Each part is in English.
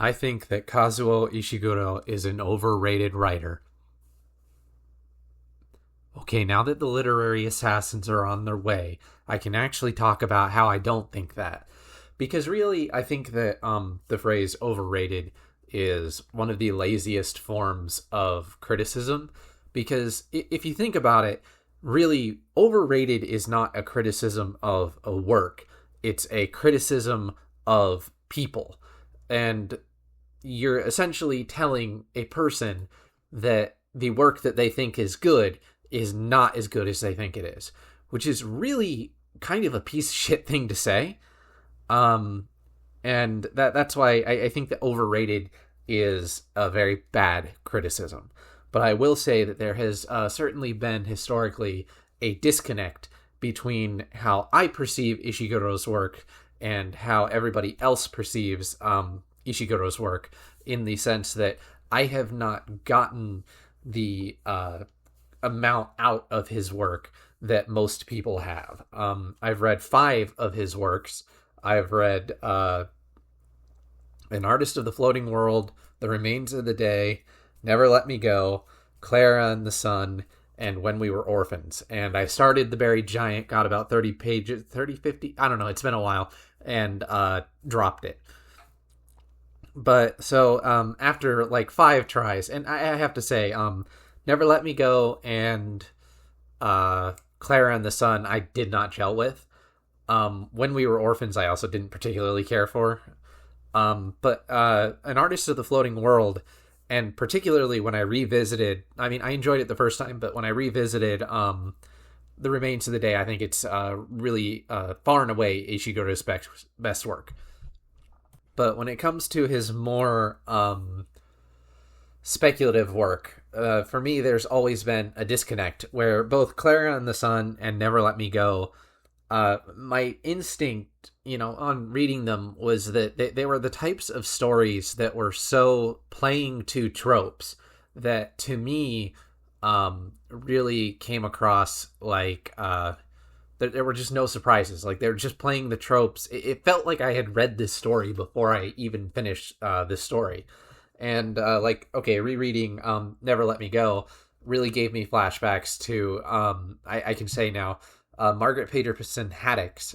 I think that Kazuo Ishiguro is an overrated writer. Okay, now that the literary assassins are on their way, I can actually talk about how I don't think that. Because really, I think that the phrase overrated is one of the laziest forms of criticism. Because if you think about it, really, overrated is not a criticism of a work, it's a criticism of people. And you're essentially telling a person that the work that they think is good is not as good as they think it is, which is really kind of a piece of shit thing to say. Um, and that's why I think that overrated is a very bad criticism. But I will say that there has certainly been historically a disconnect between how I perceive Ishiguro's work and how everybody else perceives Ishiguro's work, in the sense that I have not gotten the amount out of his work that most people have. I've read 5 of his works. I've read An Artist of the Floating World, The Remains of the Day, Never Let Me Go, Clara and the Sun, and When We Were Orphans. And I started The Buried Giant, got about 30 pages, 30, 50, I don't know, it's been a while, and dropped it. But so after like 5 tries, and I have to say, Never Let Me Go and Clara and the Sun, I did not gel with. When We Were Orphans, I also didn't particularly care for. But An Artist of the Floating World, and particularly when I revisited, I mean, I enjoyed it the first time, but when I revisited The Remains of the Day, I think it's really far and away Ishiguro's best work. But when it comes to his more speculative work, for me, there's always been a disconnect where both Clara and the Sun and Never Let Me Go, my instinct, on reading them was that they were the types of stories that were so playing to tropes that, to me, really came across like there were just no surprises. Like, they were just playing the tropes. It felt like I had read this story before I even finished this story. And rereading Never Let Me Go really gave me flashbacks to I can say now, Margaret Peterson Haddix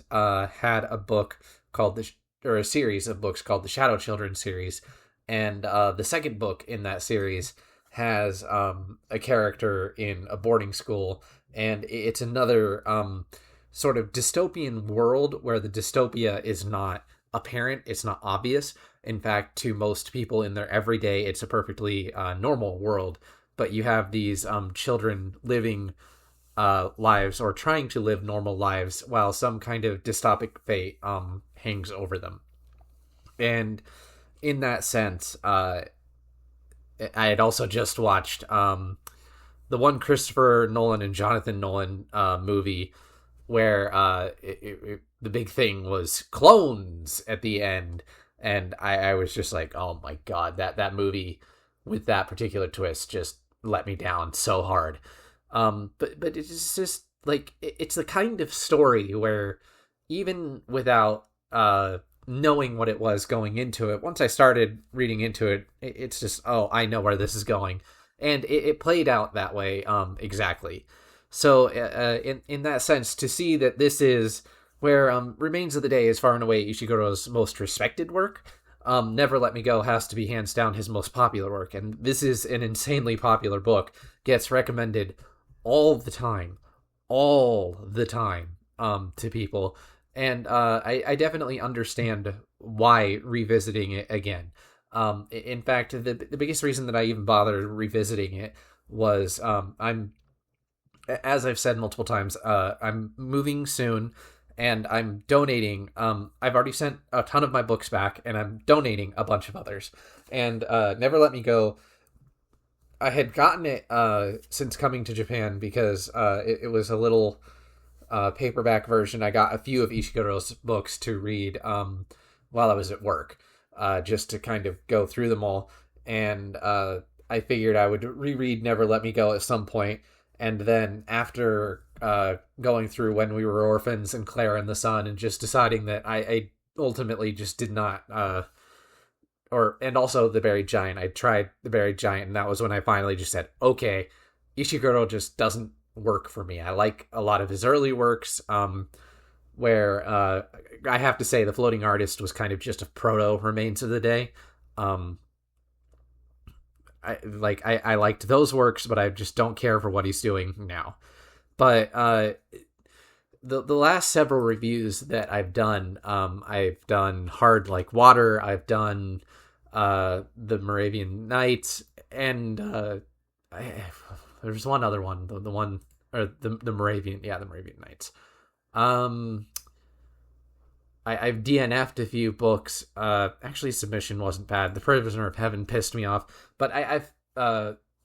had a book called a series of books called the Shadow Children series, and the second book in that series has a character in a boarding school, and it's another sort of dystopian world where the dystopia is not apparent, it's not obvious. In fact, to most people in their everyday, it's a perfectly normal world. But you have these children living lives, or trying to live normal lives, while some kind of dystopic fate hangs over them. And in that sense, I had also just watched the one Christopher Nolan and Jonathan Nolan movie where the big thing was clones at the end. And I was just like, oh my god, that movie with that particular twist just let me down so hard. But it's just like, it's the kind of story where even without knowing what it was going into it, once I started reading into it, it's just, oh, I know where this is going. And it played out that way exactly. So in that sense, to see that this is where Remains of the Day is far and away Ishiguro's most respected work, Never Let Me Go has to be hands down his most popular work. And this is an insanely popular book, gets recommended all the time to people. And I definitely understand why revisiting it again. In fact, the biggest reason that I even bothered revisiting it was as I've said multiple times, I'm moving soon, and I'm donating. I've already sent a ton of my books back, and I'm donating a bunch of others. And Never Let Me Go, I had gotten it since coming to Japan, because it was a little paperback version. I got a few of Ishiguro's books to read while I was at work, just to kind of go through them all. And I figured I would reread Never Let Me Go at some point. And then after going through When We Were Orphans and Clara and the Sun, and just deciding that I ultimately just did not and also The Buried Giant. I tried The Buried Giant, and that was when I finally just said, okay, Ishiguro just doesn't work for me. I like a lot of his early works, where I have to say The Floating Artist was kind of just a proto Remains of the Day. I liked those works, but I just don't care for what he's doing now. But the last several reviews that I've done Hard Like Water, I've done the Moravian Nights, and there's one other one, the one, or the Moravian, the Moravian Nights. I've DNF'd a few books. Actually, Submission wasn't bad. The Prisoner of Heaven pissed me off, but I've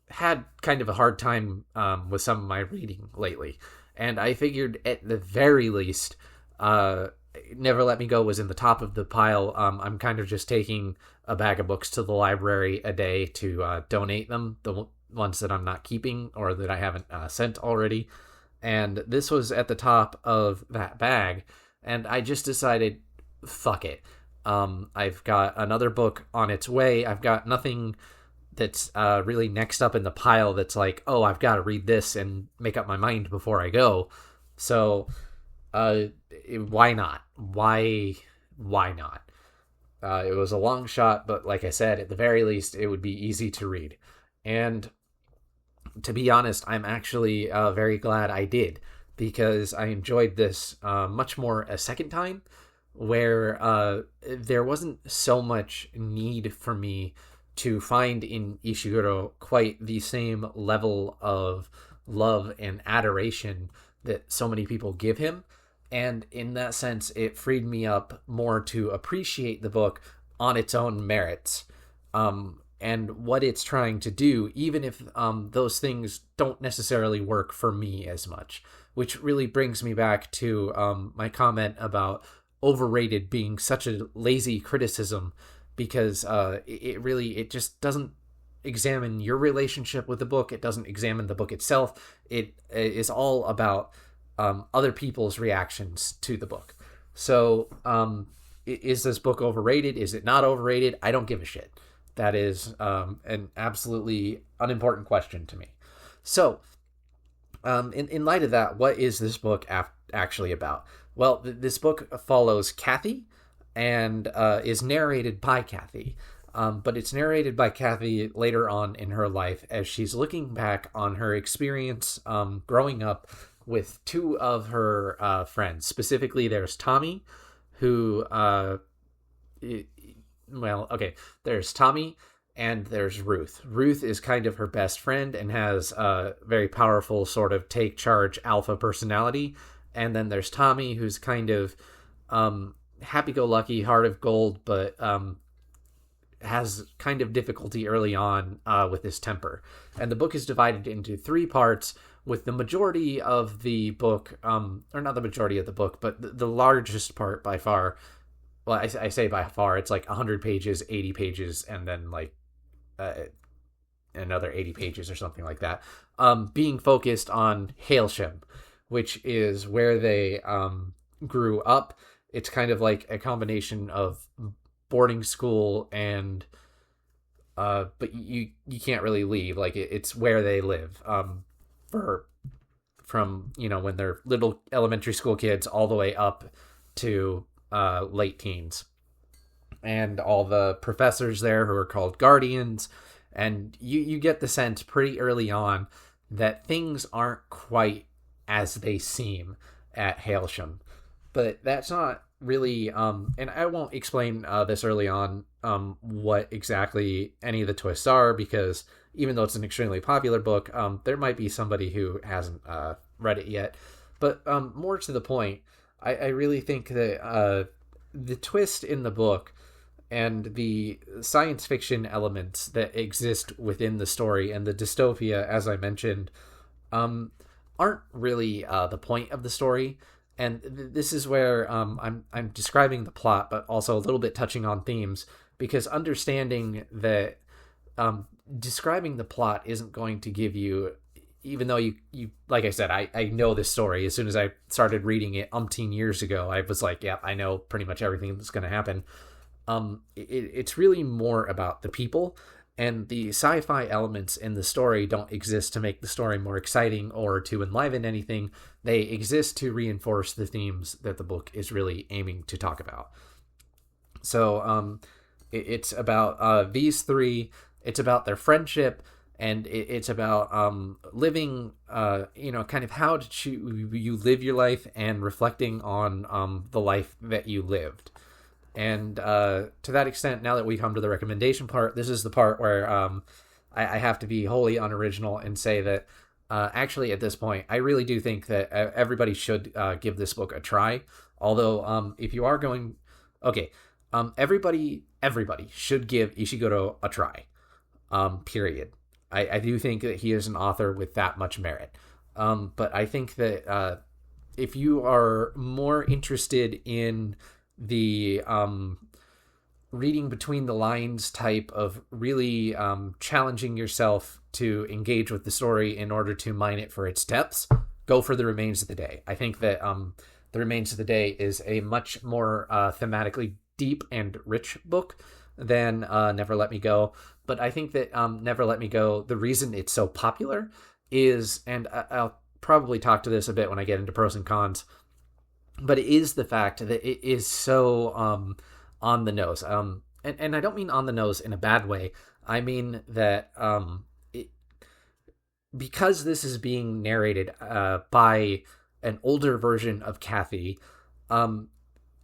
had kind of a hard time with some of my reading lately, and I figured at the very least, Never Let Me Go was in the top of the pile. I'm kind of just taking a bag of books to the library a day to donate them, the ones that I'm not keeping or that I haven't sent already, and this was at the top of that bag. And I just decided, fuck it. I've got another book on its way. I've got nothing that's really next up in the pile that's like, oh, I've got to read this and make up my mind before I go. So, why not? Why not? It was a long shot, but like I said, at the very least, it would be easy to read. And to be honest, I'm actually very glad I did, because I enjoyed this much more a second time, where there wasn't so much need for me to find in Ishiguro quite the same level of love and adoration that so many people give him. And in that sense, it freed me up more to appreciate the book on its own merits, and what it's trying to do, even if those things don't necessarily work for me as much. Which really brings me back to my comment about overrated being such a lazy criticism, because it just doesn't examine your relationship with the book. It doesn't examine the book itself. It is all about other people's reactions to the book. So is this book overrated? Is it not overrated? I don't give a shit. That is an absolutely unimportant question to me. So, in light of that, what is this book actually about? Well, this book follows Kathy and is narrated by Kathy. But it's narrated by Kathy later on in her life as she's looking back on her experience growing up with two of her friends. Specifically, there's Tommy, who... there's Tommy and there's Ruth. Ruth is kind of her best friend and has a very powerful sort of take charge alpha personality. And then there's Tommy, who's kind of happy-go-lucky, heart of gold, but has kind of difficulty early on with his temper. And the book is divided into 3 parts, with the majority of the book, or not the majority of the book, but the largest part by far. Well, I say by far, it's like 100 pages, 80 pages, and then like another 80 pages or something like that, being focused on Hailsham, which is where they grew up. It's kind of like a combination of boarding school and but you can't really leave. Like it's where they live from when they're little elementary school kids all the way up to late teens, and all the professors there who are called guardians, and you get the sense pretty early on that things aren't quite as they seem at Hailsham. But that's not really and I won't explain this early on what exactly any of the twists are, because even though it's an extremely popular book, there might be somebody who hasn't read it yet. But more to the point, I really think that the twist in the book and the science fiction elements that exist within the story and the dystopia, as I mentioned, aren't really the point of the story. And this is where I'm describing the plot, but also a little bit touching on themes, because understanding that describing the plot isn't going to give you, even though you like I said, I know this story. As soon as I started reading it umpteen years ago, I was like, yeah, I know pretty much everything that's going to happen. it's really more about the people, and the sci-fi elements in the story don't exist to make the story more exciting or to enliven anything. They exist to reinforce the themes that the book is really aiming to talk about. So it's about these three. It's about their friendship, and it's about living, kind of how to you live your life and reflecting on the life that you lived. And to that extent, now that we come to the recommendation part, this is the part where I have to be wholly unoriginal and say that actually at this point, I really do think that everybody should give this book a try. Although if you are going... Okay, everybody should give Ishiguro a try, period. I do think that he is an author with that much merit. But I think that if you are more interested in the reading between the lines type of really challenging yourself to engage with the story in order to mine it for its depths, go for The Remains of the Day. I think that The Remains of the Day is a much more thematically deep and rich book than Never Let Me Go. But I think that Never Let Me Go, the reason it's so popular is, and I'll probably talk to this a bit when I get into pros and cons, but it is the fact that it is so on the nose. And I don't mean on the nose in a bad way. I mean that because this is being narrated by an older version of Kathy,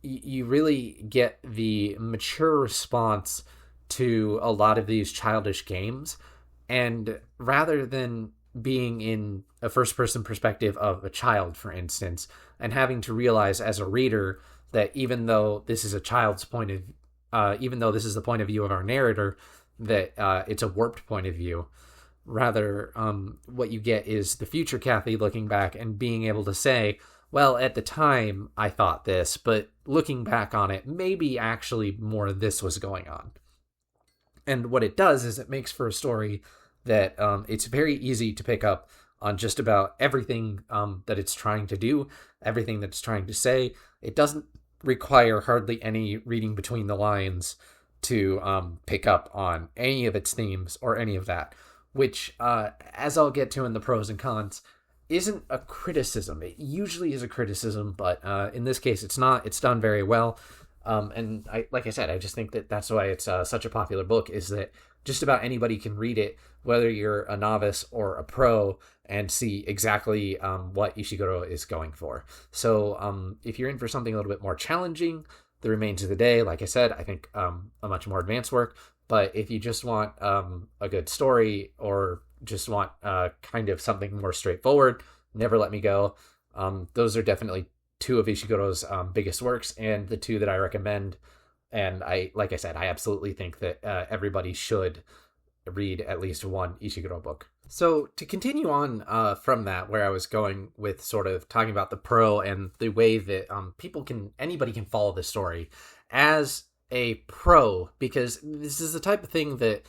you really get the mature response to a lot of these childish games. And rather than being in a first-person perspective of a child, for instance, and having to realize as a reader that even though this is a child's point of, even though this is the point of view of our narrator, that it's a warped point of view. Rather, what you get is the future Kathy looking back and being able to say, well, at the time I thought this, but looking back on it, maybe actually more of this was going on. And what it does is it makes for a story that it's very easy to pick up on just about everything that it's trying to do, everything that it's trying to say. It doesn't require hardly any reading between the lines to pick up on any of its themes or any of that, which, as I'll get to in the pros and cons, isn't a criticism. It usually is a criticism, but in this case, it's not. It's done very well. And like I said, I just think that that's why it's such a popular book, is that just about anybody can read it, whether you're a novice or a pro, and see exactly what Ishiguro is going for. So if you're in for something a little bit more challenging, The Remains of the Day, like I said, I think a much more advanced work. But if you just want a good story, or just want kind of something more straightforward, Never Let Me Go. Those are definitely two of Ishiguro's biggest works, and the two that I recommend. And like I said, I absolutely think that everybody should read at least one Ishiguro book. So to continue on from that, where I was going with sort of talking about the pro and the way that anybody can follow the story as a pro, because this is the type of thing that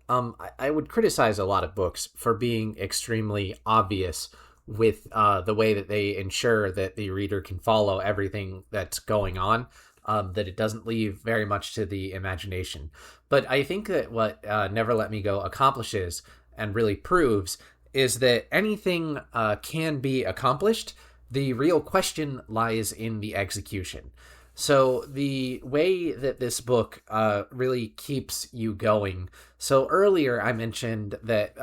I would criticize a lot of books for being extremely obvious with the way that they ensure that the reader can follow everything that's going on, that it doesn't leave very much to the imagination. But I think that what Never Let Me Go accomplishes and really proves is that anything can be accomplished. The real question lies in the execution. So the way that this book really keeps you going. So earlier I mentioned that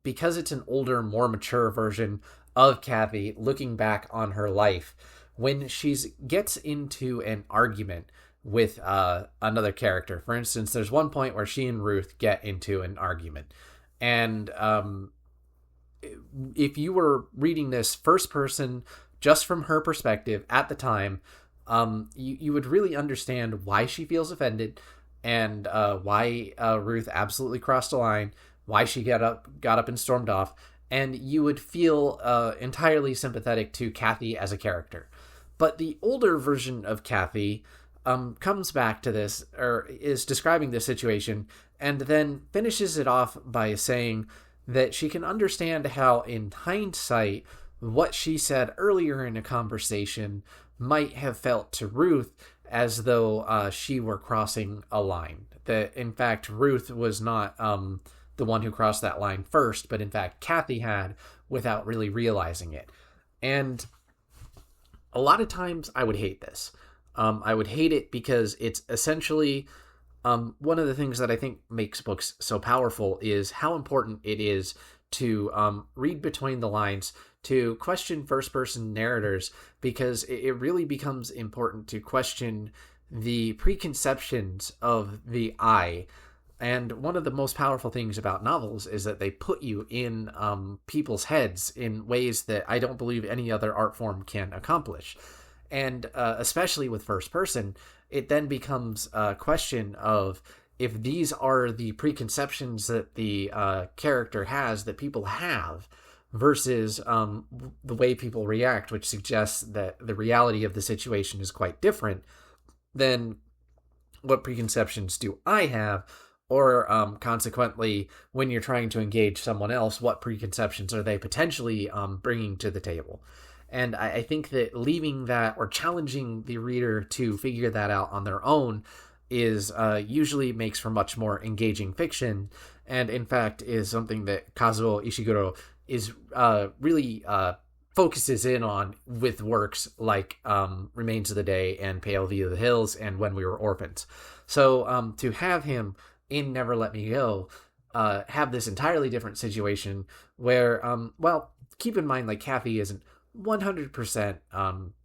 because it's an older, more mature version of Kathy looking back on her life, when she gets into an argument with another character, for instance, there's one point where she and Ruth get into an argument. And if you were reading this first person, just from her perspective at the time, you would really understand why she feels offended, and why Ruth absolutely crossed a line, why she got up and stormed off, and you would feel entirely sympathetic to Kathy as a character. But the older version of Kathy comes back to this, or is describing this situation, and then finishes it off by saying that she can understand how, in hindsight, what she said earlier in a conversation might have felt to Ruth as though she were crossing a line. That, in fact, Ruth was not the one who crossed that line first, but in fact, Kathy had, without really realizing it. And a lot of times I would hate this. I would hate it because it's essentially one of the things that I think makes books so powerful is how important it is to read between the lines, to question first-person narrators, because it really becomes important to question the preconceptions of the I. And one of the most powerful things about novels is that they put you in people's heads in ways that I don't believe any other art form can accomplish. And especially with first person, it then becomes a question of if these are the preconceptions that the character has, that people have, versus the way people react, which suggests that the reality of the situation is quite different, then what preconceptions do I have? Or consequently, when you're trying to engage someone else, what preconceptions are they potentially bringing to the table? And I think that leaving that or challenging the reader to figure that out on their own is usually makes for much more engaging fiction, and in fact is something that Kazuo Ishiguro is really focuses in on with works like Remains of the Day and Pale View of the Hills and When We Were Orphans. So to have him in Never Let Me Go have this entirely different situation where, well, keep in mind, like, Kathy isn't 100%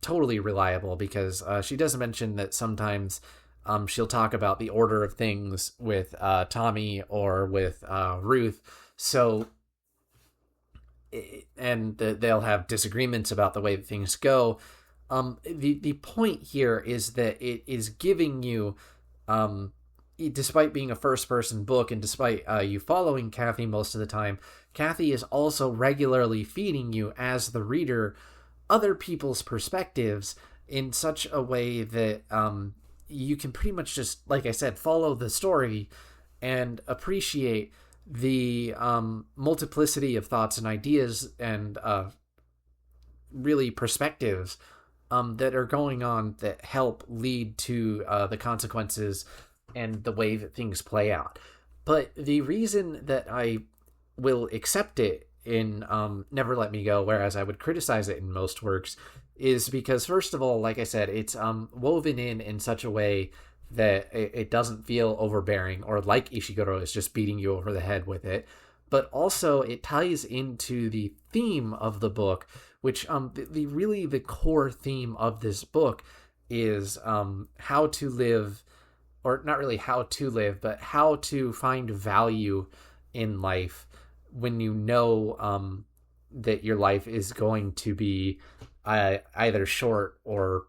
totally reliable, because she does mention that sometimes she'll talk about the order of things with Tommy or with Ruth, so and they'll have disagreements about the way that things go. The point here is that it is giving you, despite being a first-person book and despite you following Kathy most of the time, Kathy is also regularly feeding you, as the reader, other people's perspectives in such a way that you can pretty much just, like I said, follow the story and appreciate the multiplicity of thoughts and ideas and really perspectives that are going on that help lead to the consequences and the way that things play out. But the reason that I will accept it in Never Let Me Go, whereas I would criticize it in most works, is because, first of all, like I said, it's woven in such a way that it doesn't feel overbearing or like Ishiguro is just beating you over the head with it. But also it ties into the theme of the book, which really the core theme of this book is how to live, or not really how to live, but how to find value in life when you know that your life is going to be either short or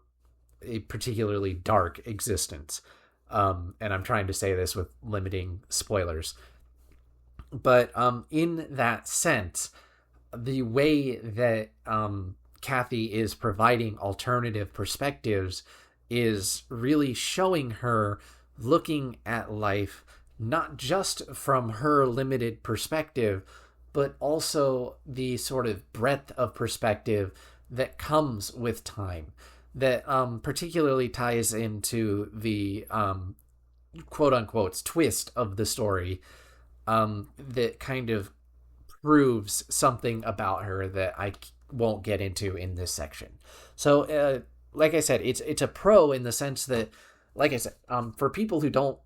a particularly dark existence. And I'm trying to say this with limiting spoilers. But in that sense, the way that Kathy is providing alternative perspectives is really showing her looking at life not just from her limited perspective, but also the sort of breadth of perspective that comes with time, that particularly ties into the quote-unquote twist of the story, that kind of proves something about her that I won't get into in this section. So, like I said, it's a pro in the sense that, like I said, for people who don't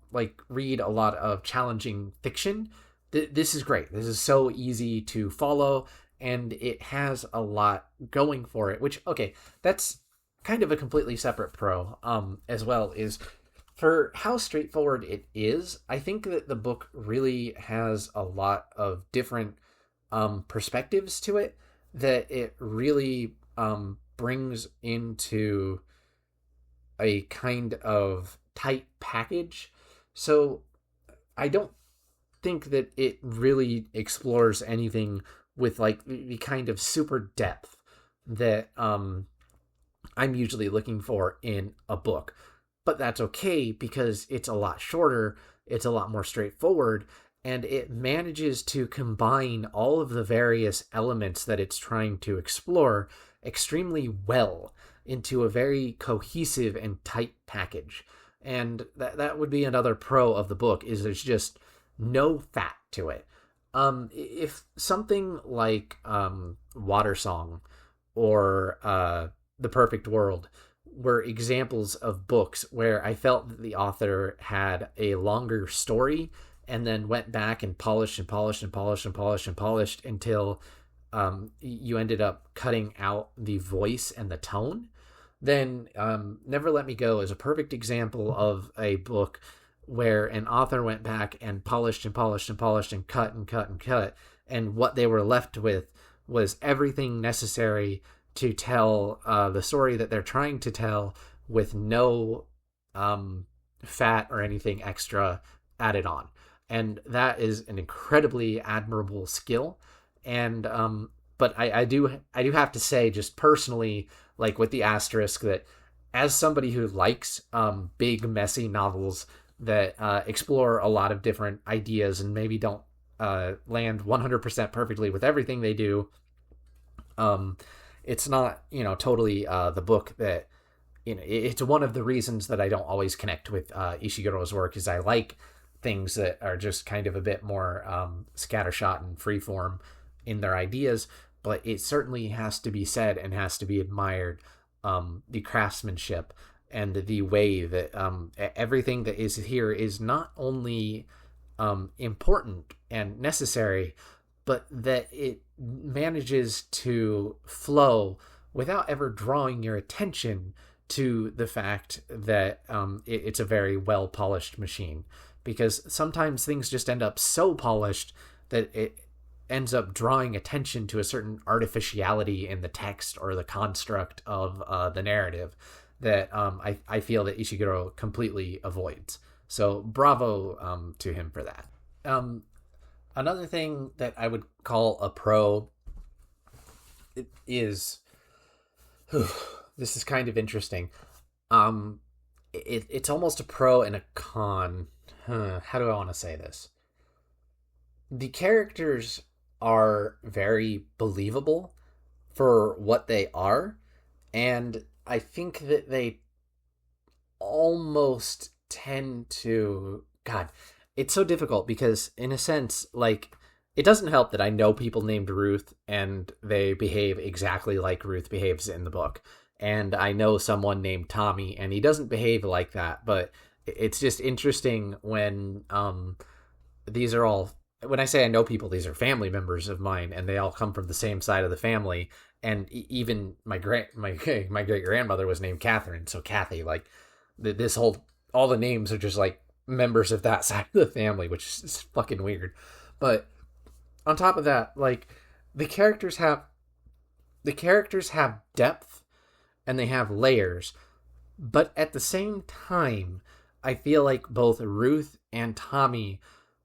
read a lot of challenging fiction, this is great. This is so easy to follow, and it has a lot going for it. Which, okay, that's kind of a completely separate pro. As well, is for how straightforward it is. I think that the book really has a lot of different perspectives to it that it really brings into a kind of tight package. So I don't think that it really explores anything with the kind of super depth that I'm usually looking for in a book. But that's okay, because it's a lot shorter, it's a lot more straightforward, and it manages to combine all of the various elements that it's trying to explore extremely well. into a very cohesive and tight package. And that would be another pro of the book, is there's just no fat to it. If something like Water Song or The Perfect World were examples of books where I felt that the author had a longer story and then went back and polished and polished and polished and polished and polished until you ended up cutting out the voice and the tone, then Never Let Me Go is a perfect example of a book where an author went back and polished and polished and polished and cut and cut and cut, and what they were left with was everything necessary to tell the story that they're trying to tell, with no fat or anything extra added on. And that is an incredibly admirable skill. And but I do have to say, just personally, like with the asterisk, that as somebody who likes big messy novels that explore a lot of different ideas and maybe don't land 100% perfectly with everything they do, it's not, totally the book that, it's one of the reasons that I don't always connect with Ishiguro's work, is I like things that are just kind of a bit more scattershot and freeform in their ideas. But it certainly has to be said and has to be admired, the craftsmanship and the way that everything that is here is not only important and necessary, but that it manages to flow without ever drawing your attention to the fact that it's a very well polished machine. Because sometimes things just end up so polished that it ends up drawing attention to a certain artificiality in the text or the construct of the narrative that I feel that Ishiguro completely avoids. So bravo to him for that. Another thing that I would call a pro is, this is kind of interesting. It's almost a pro and a con. How do I want to say this? The characters are very believable for what they are, and I think that they almost tend to... God, it's so difficult because, in a sense, like, it doesn't help that I know people named Ruth and they behave exactly like Ruth behaves in the book. And I know someone named Tommy and he doesn't behave like that, but it's just interesting when these are all... When I say I know people, these are family members of mine, and they all come from the same side of the family. And even my great grandmother was named Catherine, so Kathy. Like, all the names are just like members of that side of the family, which is fucking weird. But on top of that, like, the characters have depth and they have layers, but at the same time, I feel like both Ruth and Tommy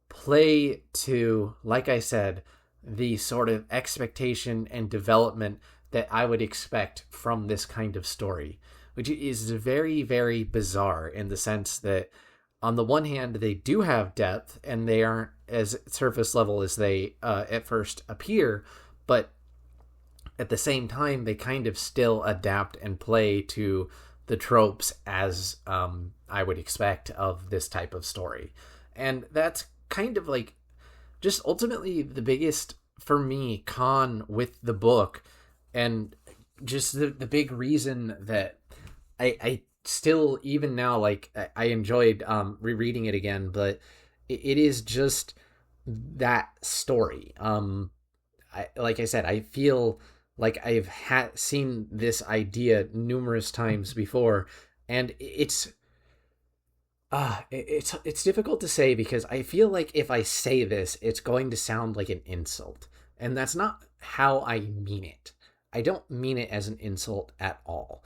play to, like I said, the sort of expectation and development that I would expect from this kind of story, which is very, very bizarre in the sense that on the one hand, they do have depth and they aren't as surface level as they at first appear, but at the same time, they kind of still adapt and play to the tropes as I would expect of this type of story. And that's kind of like just ultimately the biggest, for me, con with the book, and just the big reason that I still, even now, like, I enjoyed rereading it again, but it is just that story. Like I said, I feel like I've seen this idea numerous times before, and it's difficult to say because I feel like if I say this, it's going to sound like an insult, and that's not how I mean it. I don't mean it as an insult at all.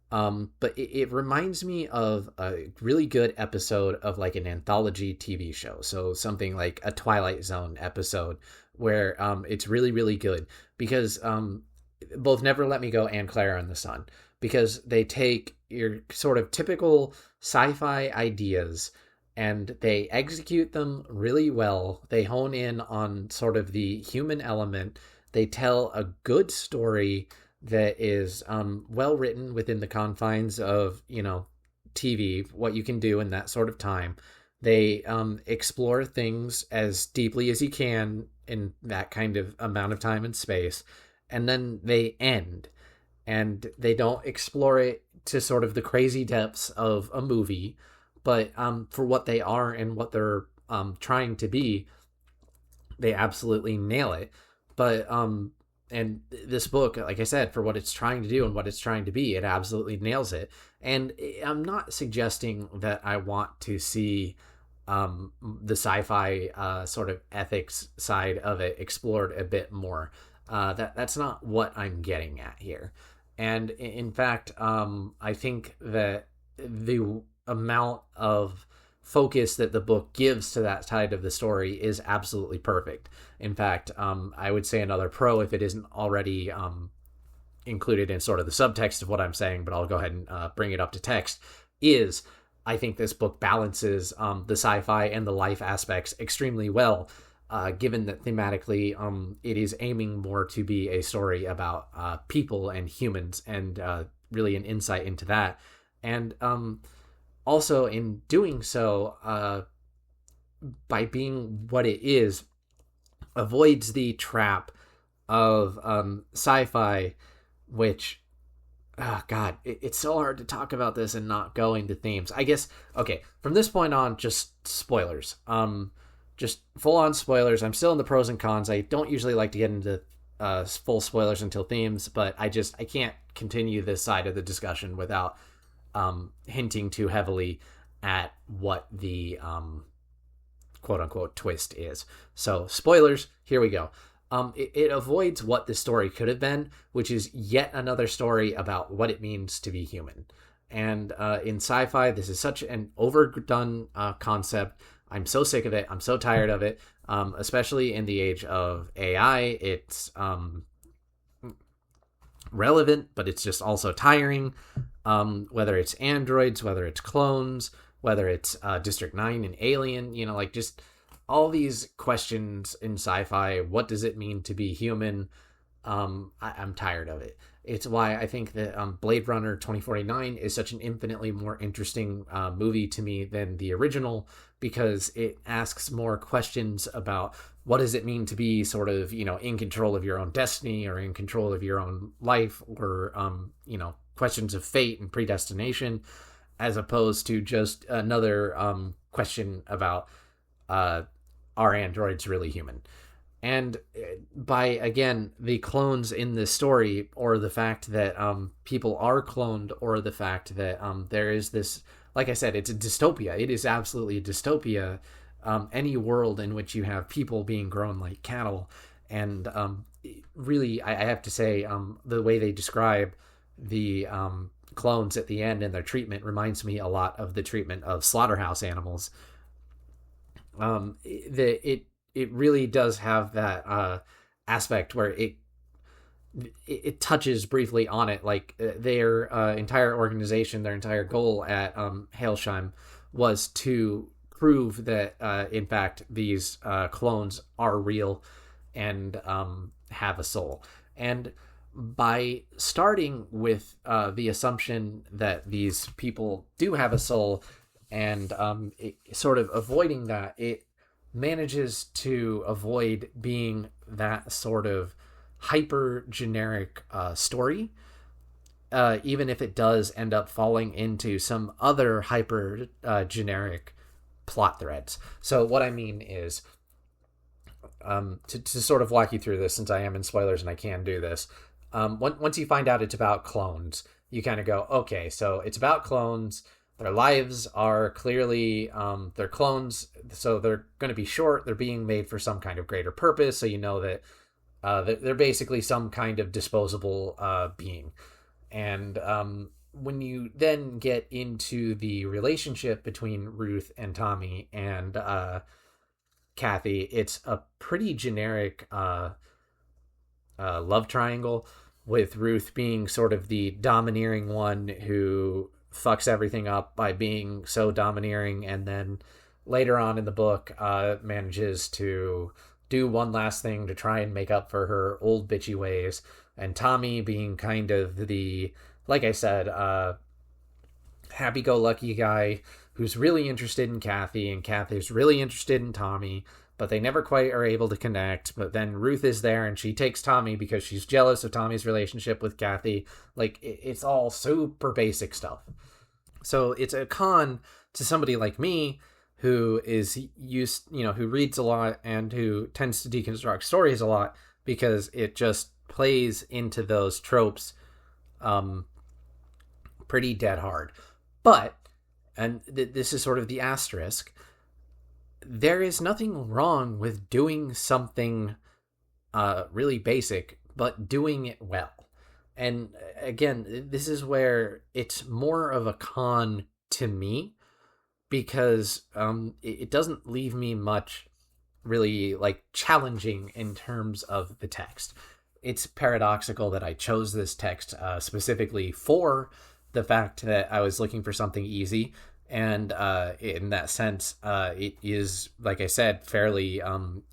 But it reminds me of a really good episode of like an anthology TV show. So something like a Twilight Zone episode where it's really, really good because both Never Let Me Go and Clara and the Sun, because they take your sort of typical sci-fi ideas and they execute them really well. They hone in on sort of the human element. They tell a good story that is well written within the confines of, TV, what you can do in that sort of time. They explore things as deeply as you can in that kind of amount of time and space, and then they end. And they don't explore it to sort of the crazy depths of a movie, but for what they are and what they're trying to be, they absolutely nail it. But and this book, like I said, for what it's trying to do and what it's trying to be, it absolutely nails it. And I'm not suggesting that I want to see the sci-fi sort of ethics side of it explored a bit more. That's not what I'm getting at here. And in fact, I think that the amount of focus that the book gives to that side of the story is absolutely perfect. In fact, I would say another pro, if it isn't already included in sort of the subtext of what I'm saying, but I'll go ahead and bring it up to text, is I think this book balances the sci-fi and the life aspects extremely well, given that thematically it is aiming more to be a story about people and humans, and really an insight into that. And also in doing so, by being what it is, avoids the trap of sci-fi, which, oh god, it's so hard to talk about this and not go into themes. I guess, okay, from this point on, just spoilers. Just full-on spoilers. I'm still in the pros and cons. I don't usually like to get into full spoilers until themes, but I can't continue this side of the discussion without hinting too heavily at what the quote-unquote twist is. So, spoilers, here we go. It avoids what the story could have been, which is yet another story about what it means to be human. And in sci-fi, this is such an overdone concept. I'm so sick of it. I'm so tired of it, especially in the age of AI. It's relevant, but it's just also tiring. Whether it's androids, whether it's clones, whether it's District 9 and Alien, just all these questions in sci-fi. What does it mean to be human? I'm tired of it. It's why I think that Blade Runner 2049 is such an infinitely more interesting movie to me than the original, because it asks more questions about what does it mean to be sort of, in control of your own destiny or in control of your own life, or, questions of fate and predestination, as opposed to just another question about are androids really human? And by, again, the clones in this story, or the fact that people are cloned, or the fact that there is this, like I said, it's a dystopia. It is absolutely a dystopia. Any world in which you have people being grown like cattle. And really, I have to say, the way they describe the clones at the end and their treatment reminds me a lot of the treatment of slaughterhouse animals. It really does have that aspect where it touches briefly on it. Like their entire organization, their entire goal at Hailsheim was to prove that in fact these clones are real and have a soul. And by starting with the assumption that these people do have a soul, and sort of avoiding that, it manages to avoid being that sort of hyper generic story, even if it does end up falling into some other hyper generic plot threads. So what I mean is, to sort of walk you through this, since I am in spoilers and I can do this, once you find out it's about clones, you kind of go, okay, so it's about clones. Their lives are clearly, they're clones, so they're going to be short. They're being made for some kind of greater purpose, so you know that they're basically some kind of disposable being. And when you then get into the relationship between Ruth and Tommy and Kathy, it's a pretty generic love triangle, with Ruth being sort of the domineering one who fucks everything up by being so domineering, and then later on in the book manages to do one last thing to try and make up for her old bitchy ways, and Tommy being kind of the, like I said, happy-go-lucky guy who's really interested in Kathy, and Kathy's really interested in Tommy, but they never quite are able to connect. But then Ruth is there, and she takes Tommy because she's jealous of Tommy's relationship with Kathy. Like, it's all super basic stuff. So it's a con to somebody like me who is used, who reads a lot and who tends to deconstruct stories a lot, because it just plays into those tropes pretty dead hard. But, and this is sort of the asterisk, there is nothing wrong with doing something really basic, but doing it well. And again, this is where it's more of a con to me, because it doesn't leave me much really like challenging in terms of the text. It's paradoxical that I chose this text specifically for the fact that I was looking for something easy. And in that sense, it is, like I said, fairly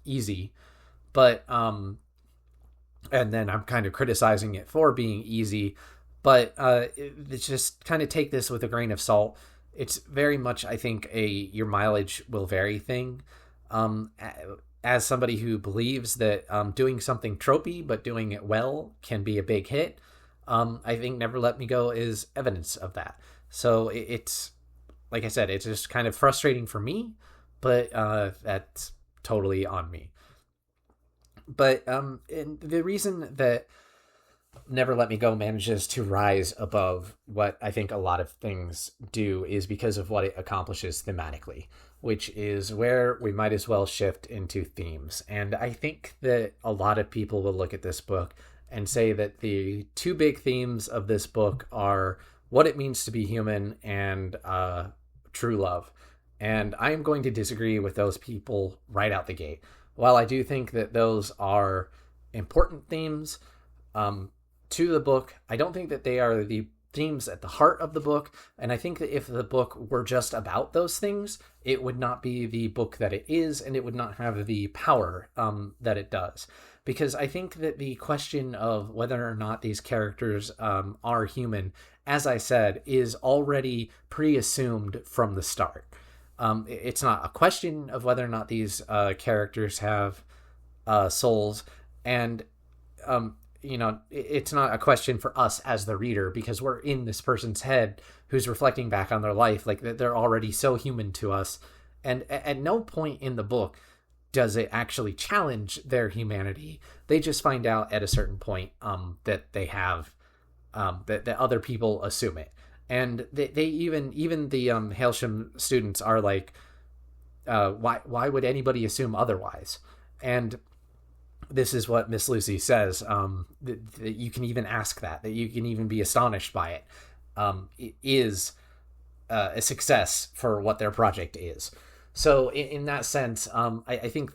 easy. But, and then I'm kind of criticizing it for being easy. But it's just kind of take this with a grain of salt. It's very much, I think, a your mileage will vary thing. As somebody who believes that doing something tropey but doing it well can be a big hit, I think Never Let Me Go is evidence of that. So it's, like I said, it's just kind of frustrating for me, but that's totally on me. But and the reason that Never Let Me Go manages to rise above what I think a lot of things do is because of what it accomplishes thematically, which is where we might as well shift into themes. And I think that a lot of people will look at this book and say that the two big themes of this book are what it means to be human and true love. And I am going to disagree with those people right out the gate. While I do think that those are important themes to the book, I don't think that they are the themes at the heart of the book. And I think that if the book were just about those things, it would not be the book that it is, and it would not have the power that it does. Because I think that the question of whether or not these characters are human, as I said, is already pre-assumed from the start. It's not a question of whether or not these characters have souls, and it's not a question for us as the reader, because we're in this person's head who's reflecting back on their life. Like, they're already so human to us, and at no point in the book does it actually challenge their humanity. They just find out at a certain point that they have that other people assume it. And they even the Hailsham students are like, why would anybody assume otherwise? And this is what Miss Lucy says, that you can even ask that you can even be astonished by it. It is a success for what their project is. So in that sense, I think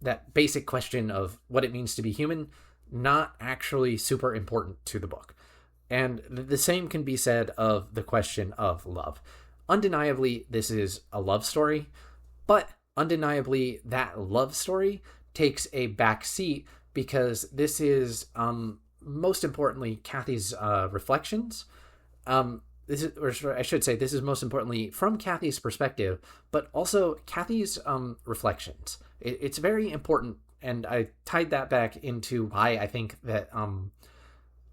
that basic question of what it means to be human, not actually super important to the book. And the same can be said of the question of love. Undeniably, this is a love story, but undeniably that love story takes a back seat because this is, most importantly, Kathy's reflections. This is, or I should say, this is most importantly from Kathy's perspective, but also Kathy's reflections. It's very important, and I tied that back into why I think that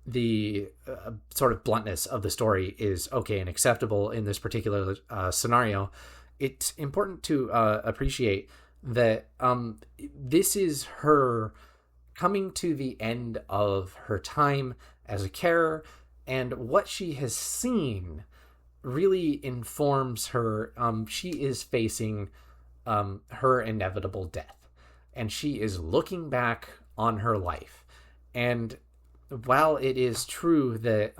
the sort of bluntness of the story is okay and acceptable in this particular scenario. It's important to appreciate that this is her coming to the end of her time as a carer, and what she has seen really informs her. She is facing her inevitable death, and she is looking back on her life. And while it is true that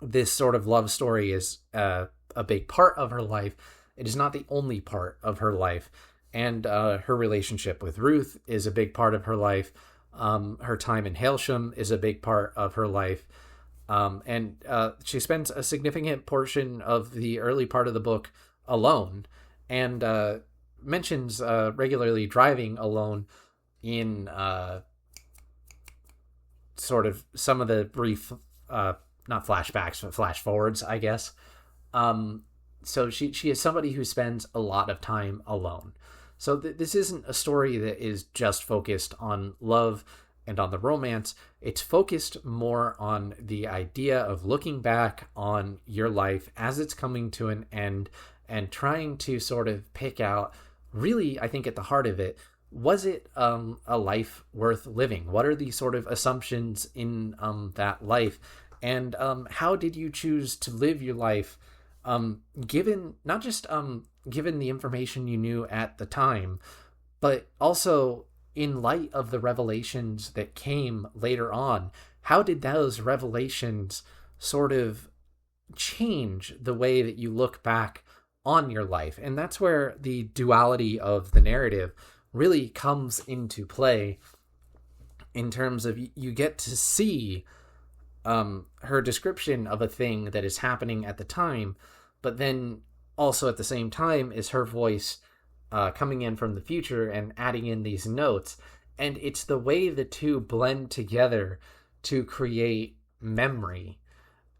this sort of love story is a big part of her life, it is not the only part of her life. And her relationship with Ruth is a big part of her life. Her time in Hailsham is a big part of her life. And she spends a significant portion of the early part of the book alone. And mentions regularly driving alone in sort of some of the brief, not flashbacks, but flash forwards, I guess. So she is somebody who spends a lot of time alone. So this isn't a story that is just focused on love and on the romance. It's focused more on the idea of looking back on your life as it's coming to an end and trying to sort of pick out, really, I think at the heart of it, was it a life worth living? What are the sort of assumptions in that life? And how did you choose to live your life, given not just given the information you knew at the time, but also in light of the revelations that came later on? How did those revelations sort of change the way that you look back on your life? And that's where the duality of the narrative really comes into play, in terms of you get to see her description of a thing that is happening at the time, but then also at the same time is her voice coming in from the future and adding in these notes. And it's the way the two blend together to create memory,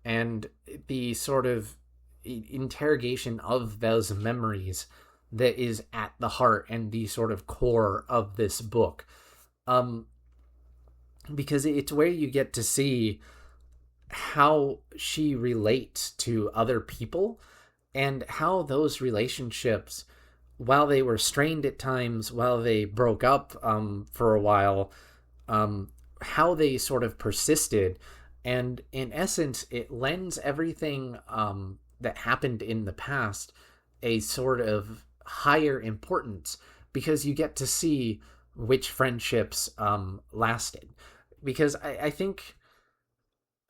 and the sort of interrogation of those memories that is at the heart and the sort of core of this book. Because it's where you get to see how she relates to other people, and how those relationships, while they were strained at times, while they broke up for a while, how they sort of persisted. And in essence, it lends everything that happened in the past a sort of higher importance, because you get to see which friendships lasted. Because I think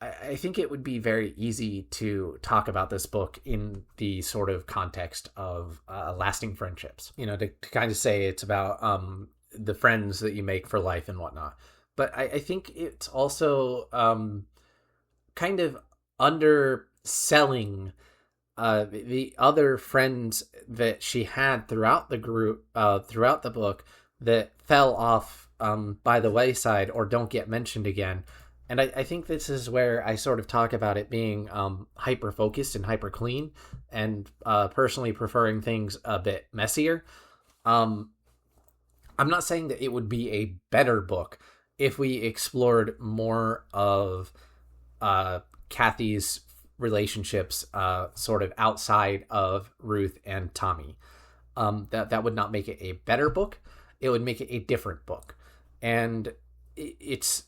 it would be very easy to talk about this book in the sort of context of lasting friendships, to kind of say it's about the friends that you make for life and whatnot. But I think it's also kind of underselling the other friends that she had throughout the group, throughout the book, that fell off by the wayside or don't get mentioned again. And I think this is where I sort of talk about it being hyper focused and hyper clean, and personally preferring things a bit messier. I'm not saying that it would be a better book if we explored more of Kathy's relationships sort of outside of Ruth and Tommy. That would not make it a better book. It would make it a different book. And it's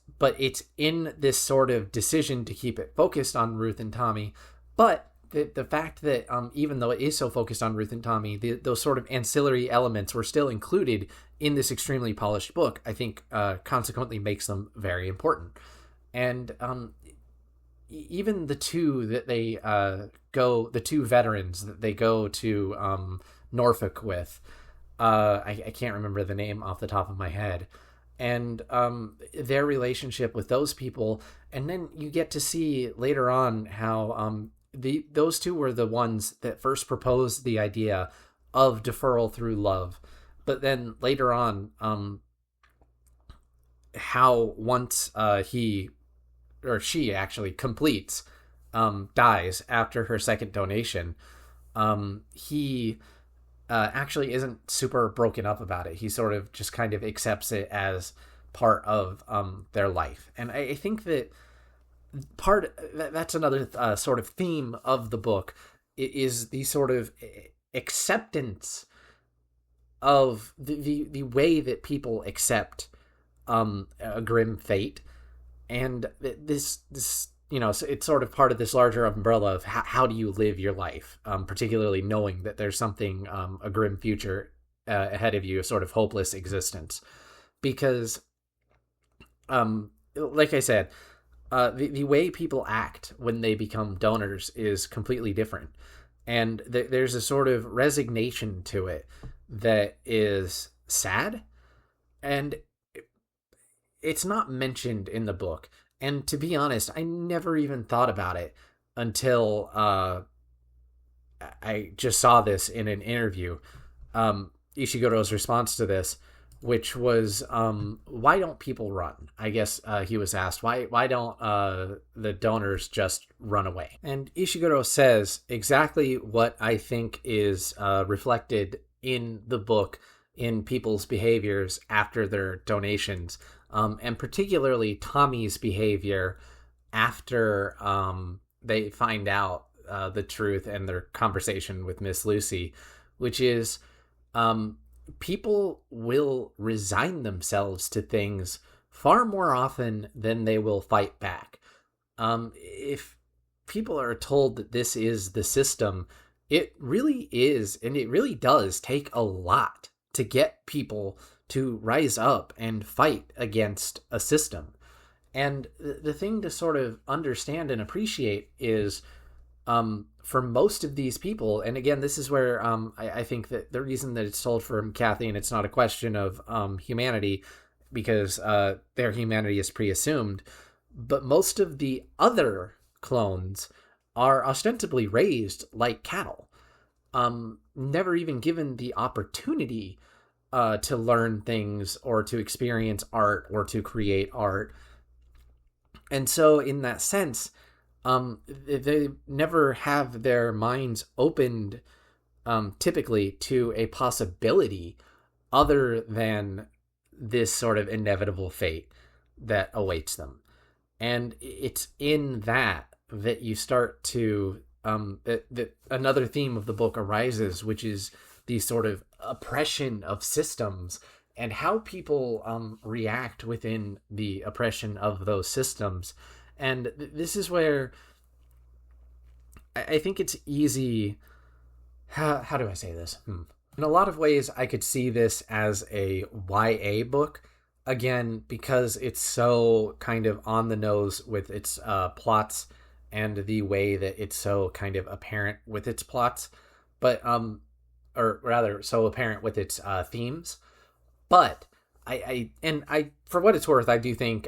in this sort of decision to keep it focused on Ruth and Tommy. But the fact that even though it is so focused on Ruth and Tommy, those sort of ancillary elements were still included in this extremely polished book, I think consequently makes them very important. And even the two that they the two veterans that they go to Norfolk with, I can't remember the name off the top of my head, and their relationship with those people. And then you get to see later on how those two were the ones that first proposed the idea of deferral through love. But then later on, how once he or she actually completes, dies after her second donation, he actually isn't super broken up about it. He sort of just kind of accepts it as part of their life. And I think that that's another sort of theme of the book, is the sort of acceptance of the way that people accept a grim fate. And this it's sort of part of this larger umbrella of how do you live your life, particularly knowing that there's something, a grim future ahead of you, a sort of hopeless existence. Because, like I said, the way people act when they become donors is completely different. And there's a sort of resignation to it that is sad. And it's not mentioned in the book. And to be honest, I never even thought about it until I just saw this in an interview. Ishiguro's response to this, which was, why don't people run? I guess he was asked, why don't the donors just run away? And Ishiguro says exactly what I think is reflected in the book in people's behaviors after their donations, and particularly Tommy's behavior after they find out the truth and their conversation with Miss Lucy, which is people will resign themselves to things far more often than they will fight back. If people are told that this is the system, it really is, and it really does take a lot to get people to rise up and fight against a system. And the thing to sort of understand and appreciate is, for most of these people, and again, this is where I think that the reason that it's told from Kathy, and it's not a question of humanity, because their humanity is pre-assumed, but most of the other clones are ostensibly raised like cattle, never even given the opportunity to learn things or to experience art or to create art. And so in that sense, they never have their minds opened typically to a possibility other than this sort of inevitable fate that awaits them. And it's in that you start to that another theme of the book arises, which is the sort of oppression of systems and how people react within the oppression of those systems. And this is where I think it's easy. How do I say this? In a lot of ways, I could see this as a YA book, again, because it's so kind of on the nose with its plots and the way that it's so kind of apparent with its plots, but or rather, so apparent with its themes. But I for what it's worth, I do think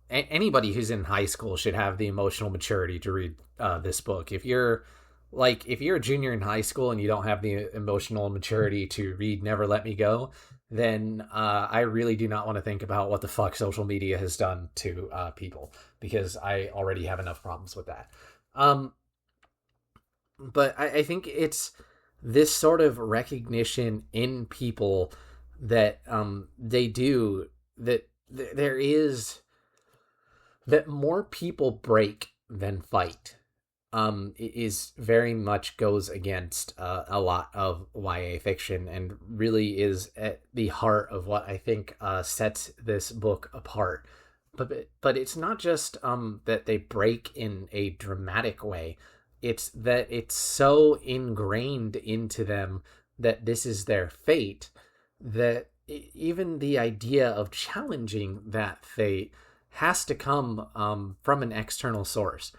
anybody who's in high school should have the emotional maturity to read this book. If you're a junior in high school and you don't have the emotional maturity to read Never Let Me Go, then I really do not want to think about what the fuck social media has done to people, because I already have enough problems with that. But I think it's this sort of recognition in people that they do, that there is, that more people break than fight, is very much goes against a lot of YA fiction, and really is at the heart of what I think sets this book apart. But it's not just that they break in a dramatic way. It's that it's so ingrained into them that this is their fate, that even the idea of challenging that fate has to come from an external source.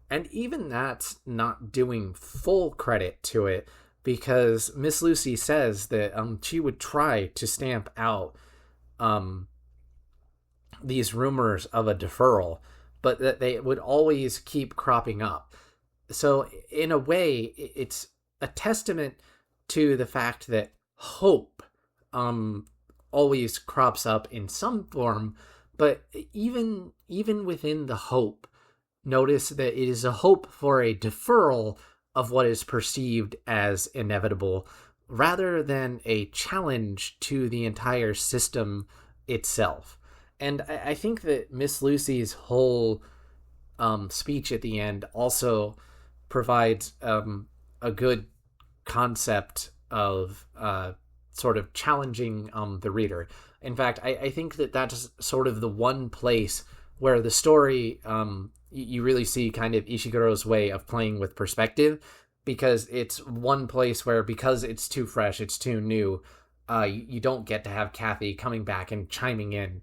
And even that's not doing full credit to it, because Miss Lucy says that she would try to stamp out these rumors of a deferral, but that they would always keep cropping up. So in a way, it's a testament to the fact that hope always crops up in some form, but even within the hope, notice that it is a hope for a deferral of what is perceived as inevitable, rather than a challenge to the entire system itself. And I think that Miss Lucy's whole speech at the end also provides a good concept of sort of challenging the reader. In fact, I think that that's sort of the one place where the story, you really see kind of Ishiguro's way of playing with perspective, because it's one place where, because it's too fresh, it's too new, you don't get to have Kathy coming back and chiming in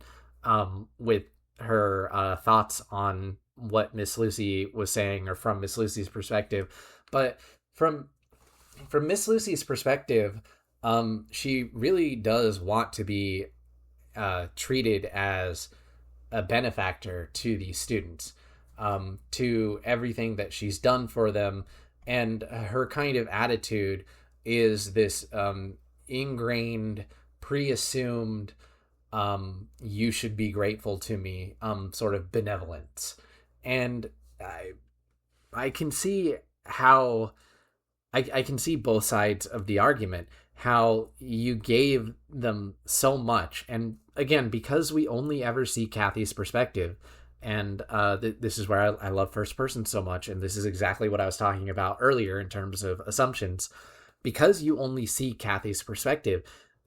with her thoughts on what Miss Lucy was saying, or from Miss Lucy's perspective. But from Miss Lucy's perspective, she really does want to be treated as a benefactor to these students, to everything that she's done for them. And her kind of attitude is this ingrained, pre-assumed, you should be grateful to me, sort of benevolence. And I can see how I can see both sides of the argument, how you gave them so much. And again, because we only ever see Kathy's perspective, and this is where I love first person so much, and this is exactly what I was talking about earlier in terms of assumptions. Because you only see Kathy's perspective,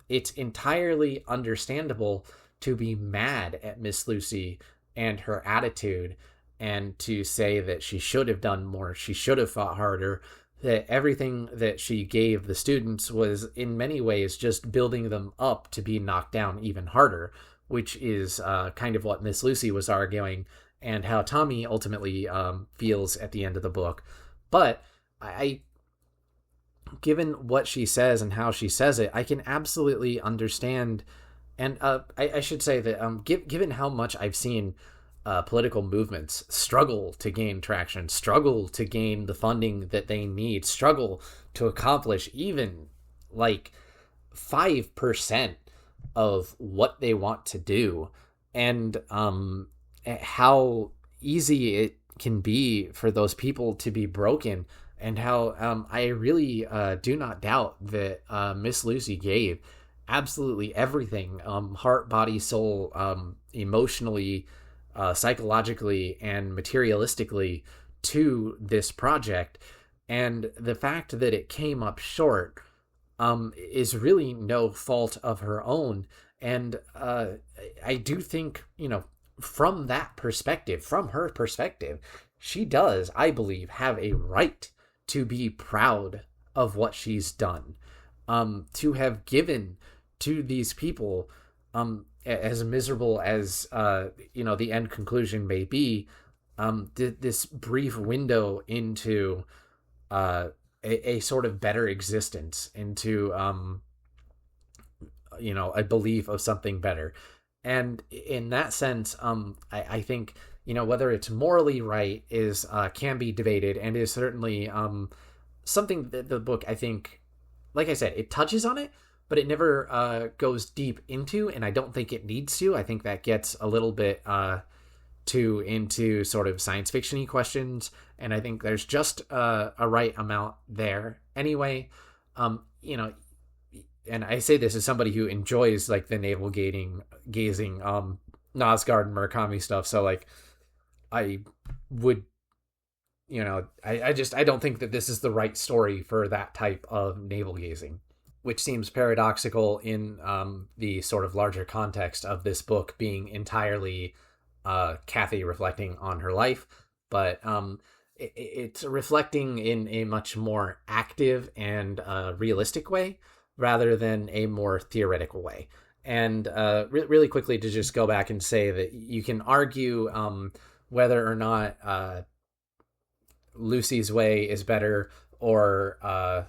it's entirely understandable to be mad at Miss Lucy and her attitude, and to say that she should have done more, she should have fought harder, that everything that she gave the students was in many ways just building them up to be knocked down even harder, which is kind of what Miss Lucy was arguing, and how Tommy ultimately feels at the end of the book. But I given what she says and how she says it, I can absolutely understand. And I should say that given how much I've seen political movements struggle to gain traction, struggle to gain the funding that they need, struggle to accomplish even like 5% of what they want to do, and how easy it can be for those people to be broken, and how I really do not doubt that Miss Lucy gave absolutely everything, heart, body, soul, emotionally, psychologically, and materialistically to this project. And the fact that it came up short is really no fault of her own. And I do think, from that perspective, from her perspective, she does, I believe, have a right to be proud of what she's done, to have given to these people, as miserable as the end conclusion may be, this brief window into a sort of better existence, into a belief of something better. And in that sense, I think, whether it's morally right is can be debated, and is certainly something that the book, I think, like I said, it touches on it, but it never goes deep into, and I don't think it needs to. I think that gets a little bit too into sort of science fiction-y questions, and I think there's just a right amount there. Anyway, and I say this as somebody who enjoys like the navel gazing Nosgard and Murakami stuff, so like I would, I don't think that this is the right story for that type of navel gazing, which seems paradoxical in the sort of larger context of this book being entirely Kathy reflecting on her life. But it's reflecting in a much more active and realistic way, rather than a more theoretical way. And really quickly, to just go back and say that you can argue whether or not Lucy's way is better, or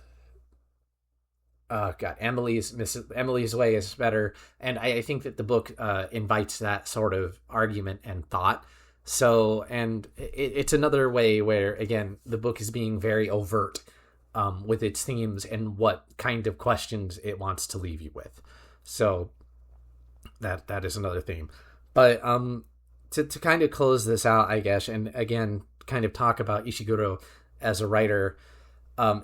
Emily's way is better, and I think that the book invites that sort of argument and thought. So, and it's another way where, again, the book is being very overt with its themes and what kind of questions it wants to leave you with. So that is another theme. But to kind of close this out, I guess, and again, kind of talk about Ishiguro as a writer,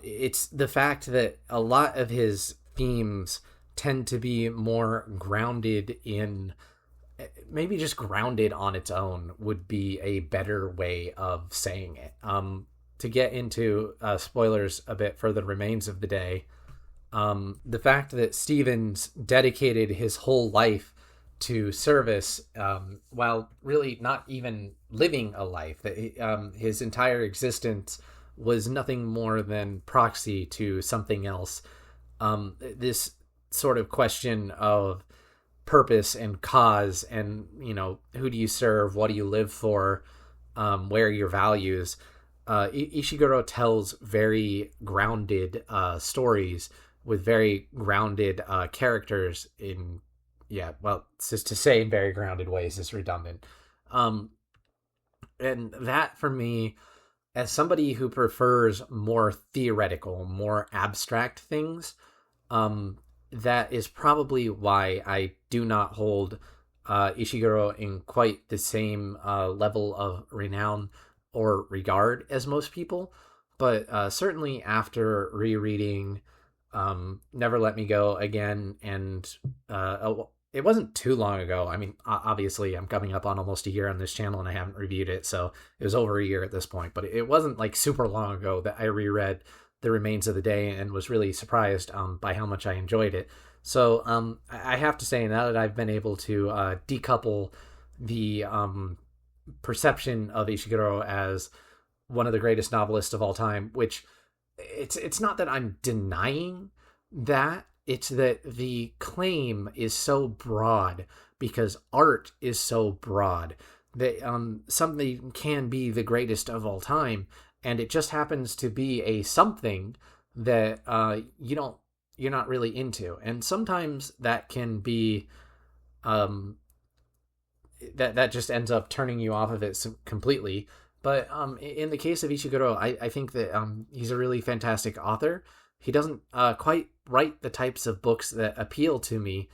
it's the fact that a lot of his themes tend to be more grounded in, maybe just grounded on its own would be a better way of saying it. To get into spoilers a bit for the remains of the day, the fact that Stevens dedicated his whole life to service, while really not even living a life, that his entire existence was nothing more than proxy to something else. This sort of question of purpose and cause, and who do you serve, what do you live for, where are your values. Ishiguro tells very grounded stories with very grounded characters in, just to say in very grounded ways is redundant. And that, for me, as somebody who prefers more theoretical, more abstract things, that is probably why I do not hold Ishiguro in quite the same level of renown or regard as most people. But certainly after rereading Never Let Me Go again, and it wasn't too long ago. I mean, obviously, I'm coming up on almost a year on this channel, and I haven't reviewed it, so it was over a year at this point. But it wasn't like super long ago that I reread The Remains of the Day and was really surprised by how much I enjoyed it. So I have to say, now that I've been able to decouple the perception of Ishiguro as one of the greatest novelists of all time, which it's not that I'm denying that, it's that the claim is so broad because art is so broad that something can be the greatest of all time, and it just happens to be a something that you're not really into, and sometimes that can be that just ends up turning you off of it completely. But in the case of Ishiguro, I think that he's a really fantastic author. He doesn't quite write the types of books that appeal to me,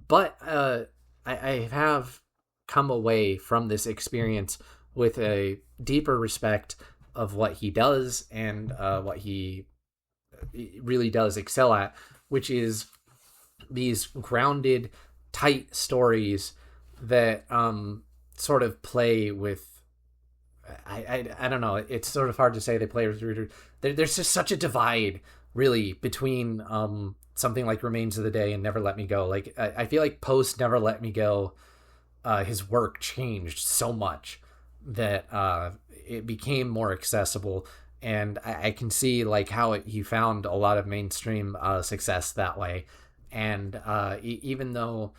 but I have come away from this experience with a deeper respect of what he does and what he really does excel at, which is these grounded, tight stories that sort of play with, I don't know, it's sort of hard to say they play with readers. There's just such a divide, really, between something like Remains of the Day and Never Let Me Go. Like, I feel like post Never Let Me Go, his work changed so much that it became more accessible, and I can see like how he found a lot of mainstream success that way. And even though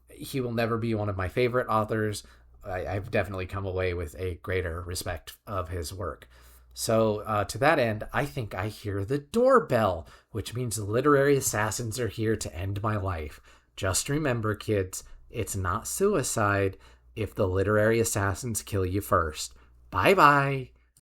he will never be one of my favorite authors, I've definitely come away with a greater respect of his work. So to that end, I think I hear the doorbell, which means the literary assassins are here to end my life. Just remember, kids, it's not suicide if the literary assassins kill you first. Bye-bye.